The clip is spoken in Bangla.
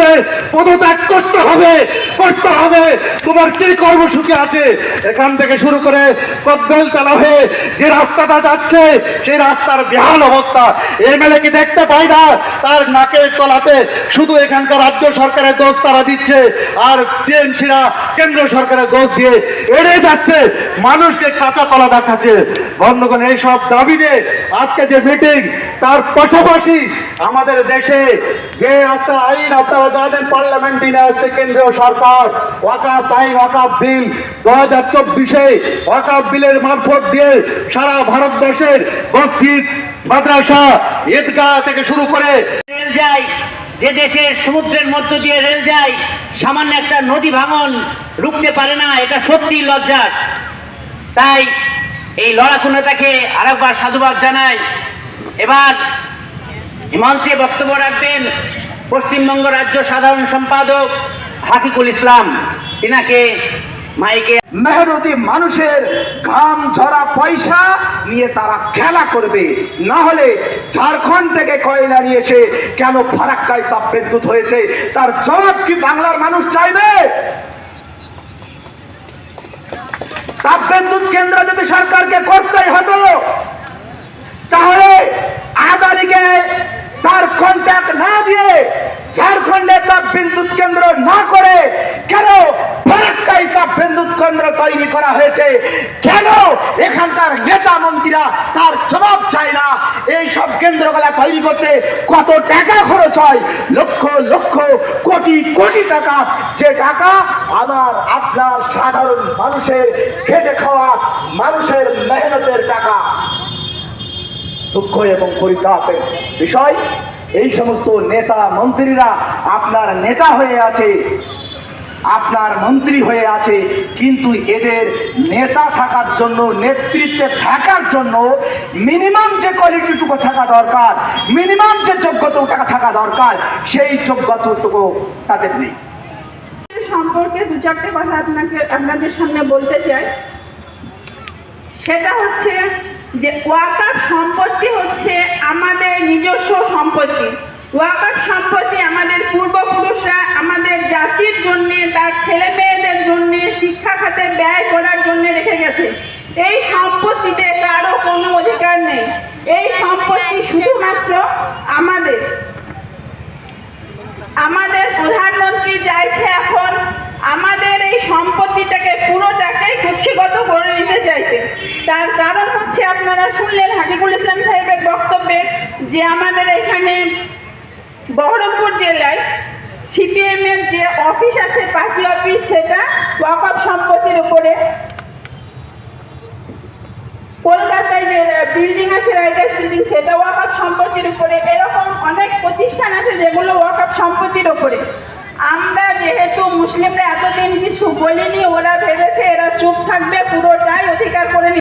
জন্য পদত্যাগ করতে হবে। তোমার কি কর্মসূচি আছে? এখান থেকে শুরু করে কদবেলতলা হয়ে যে রাস্তাটা যাচ্ছে সেই রাস্তার বেহাল অবস্থা। এমএলএ কি দেখতে পাই না? তার নাকের তলাতে শুধু এখানকার রাজ্য সরকারের দোষ তারা দিচ্ছে, আর টিএমসিরা কেন্দ্র সরকারের দোষ দিয়ে এড়িয়ে যাচ্ছে, মানুষকে কাঁচা কলা দেখাচ্ছে। বন্ধুগণ, এইসব দাবি নিয়ে আজকে যে মিটিং, তার পাশাপাশি আমাদের দেশে যে একটা আইন আপনারা জানেন পার্লামেন্টে নেওয়া হচ্ছে কেন্দ্রীয় সরকার, ওয়াকাফ আইন, ওয়াকাফ বিল 2024-এ ওয়াকাফ বিলের মারফত দিয়ে সারা ভারতবর্ষের মসজিদ, মাদ্রাসা, ঈদগাহ থেকে শুরু করে রেল যায়, যে দেশের সমুদ্রের মধ্য দিয়ে রেল যায়, সামান্য একটা নদী ভাঙন রুখতে পারে না, এটা সত্যি লজ্জার। তাই এই লড়াকু নেতাকে আরেকবার সাধুবাদ জানাই। এবার মঞ্চে বক্তব্য রাখবেন পশ্চিমবঙ্গ রাজ্য সাধারণ সম্পাদক হাকিকুল ইসলাম। তিনাকে মাইকে মেহনতি মানুষের ঘাম ঝরা পয়সা নিয়ে তারা খেলা করবে, না হলে ঝাড়খণ্ড থেকে কয়লা নিয়ে এসে কেন ফারাক্কায় তাপ বিদ্যুৎ হয়েছে তার জবাব কি বাংলার মানুষ চাইবে? তাপ বিদ্যুৎ কেন্দ্র যদি সরকারকে করতেই হতো, তাহলে আদানিকে তার কন্ট্যাক্ট না দিয়ে ঝাড়খণ্ডে তাপ বিদ্যুৎ কেন্দ্র না করে কেন ফারাক্কায় তাপ বিদ্যুৎ কেন্দ্র তৈরি করা হয়েছে? কেন এখানকার নেতা মন্ত্রীরা তার জবাব চায় না? এই সব কেন্দ্রগুলা তৈরি করতে কত টাকা খরচ হয়? লক্ষ লক্ষ কোটি কোটি টাকা, যে টাকা আমার আপনার সাধারণ মানুষের খেটে খাওয়া মানুষের মেহনতের টাকা। দুঃখ এবং পরিতাপের বিষয়, এই সমস্ত নেতা মন্ত্রীরা আপনার নেতা হয়ে আছে, আপনার মন্ত্রী হয়ে আছে, কিন্তু এদের নেতা থাকার জন্য, নেতৃত্বে থাকার জন্য মিনিমাম যে কোয়ালিটিটুকু থাকা দরকার, মিনিমাম যে যোগ্যতাটুকু থাকা দরকার, সেই যোগ্যতাটুকু তাদের নেই। সম্পর্কে দু চারটে কথা আপনাদের সামনে বলতে চাই। সেটা হচ্ছে যে ওয়াকাফ সম্পত্তি হচ্ছে আমাদের নিজস্ব সম্পত্তি। ওয়াকাফ সম্পত্তি আমাদের পূর্বপুরুষরা আমাদের জাতির জন্য, তার ছেলে মেয়েদের জন্য, শিক্ষা খাতে ব্যয় করার জন্য রেখে গেছে। এই সম্পত্তিতে কারো কোনো অধিকার নেই। এই সম্পত্তি শুধুমাত্র আমাদের। প্রধানমন্ত্রী চাইছে এখন আমাদের এই সম্পত্তিটাকে পুরোটাকেই কুক্ষিগত করে নিতে চাইতে। তার কারণ হচ্ছে আপনারা শুনলেন হাকিকুল ইসলাম সাহেবের বক্তব্যে যে আমাদের এখানে বহরমপুর জেলায় সিপিএম এর যে অফিস আছে, পার্টি অফিস, সেটা ওয়াকফ সম্পত্তির উপরে। কলকাতায় যে বিল্ডিং আছে, রাইটার্স বিল্ডিং, সেটা ওয়াকফ সম্পত্তির উপরে। এরকম অনেক প্রতিষ্ঠান আছে যেগুলো ওয়াকফ সম্পত্তির উপরে। আমরা যেহেতু মুসলিমরা এতদিন কিছু বলিনি, ওরা ভেবেছে এরা চুপ থাকবে, পুরোটাই অধিকার করে